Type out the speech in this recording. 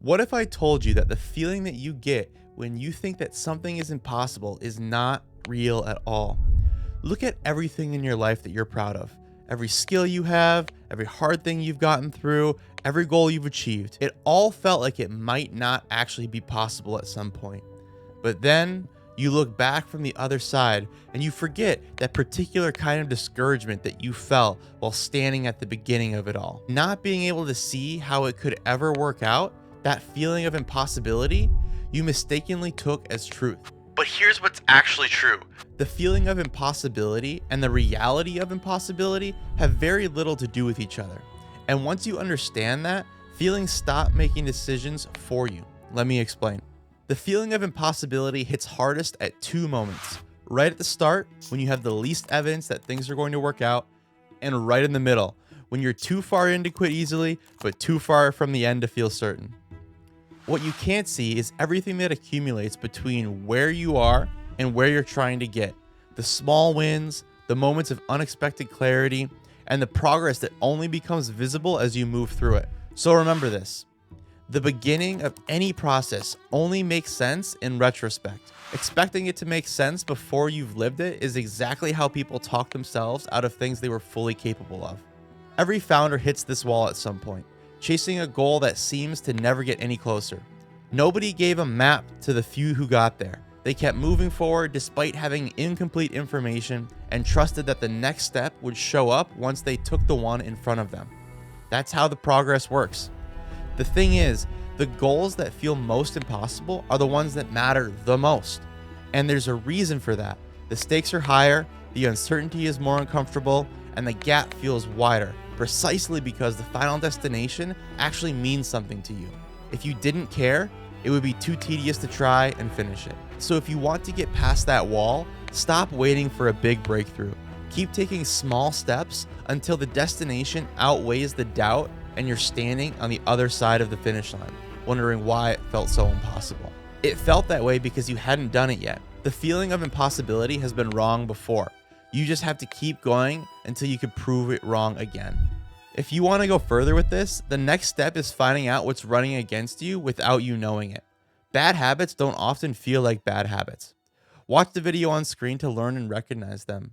What if I told you that the feeling that you get when you think that something is impossible is not real at all? Look at everything in your life that you're proud of. Every skill you have, every hard thing you've gotten through, every goal you've achieved. It all felt like it might not actually be possible at some point. But then you look back from the other side and you forget that particular kind of discouragement that you felt while standing at the beginning of it all. Not being able to see how it could ever work out, that feeling of impossibility, you mistakenly took as truth. But here's what's actually true. The feeling of impossibility and the reality of impossibility have very little to do with each other. And once you understand that, feelings stop making decisions for you. Let me explain. The feeling of impossibility hits hardest at two moments. Right at the start, when you have the least evidence that things are going to work out, and right in the middle, when you're too far in to quit easily, but too far from the end to feel certain. What you can't see is everything that accumulates between where you are and where you're trying to get. The small wins, the moments of unexpected clarity, and the progress that only becomes visible as you move through it. So remember this. The beginning of any process only makes sense in retrospect. Expecting it to make sense before you've lived it is exactly how people talk themselves out of things they were fully capable of. Every founder hits this wall at some point, chasing a goal that seems to never get any closer. Nobody gave a map to the few who got there. They kept moving forward despite having incomplete information and trusted that the next step would show up once they took the one in front of them. That's how the progress works. The thing is, the goals that feel most impossible are the ones that matter the most. And there's a reason for that. The stakes are higher, the uncertainty is more uncomfortable, and the gap feels wider, precisely because the final destination actually means something to you. If you didn't care, it would be too tedious to try and finish it. So if you want to get past that wall, stop waiting for a big breakthrough. Keep taking small steps until the destination outweighs the doubt and you're standing on the other side of the finish line, wondering why it felt so impossible. It felt that way because you hadn't done it yet. The feeling of impossibility has been wrong before. You just have to keep going until you can prove it wrong again. If you want to go further with this, the next step is finding out what's running against you without you knowing it. Bad habits don't often feel like bad habits. Watch the video on screen to learn and recognize them.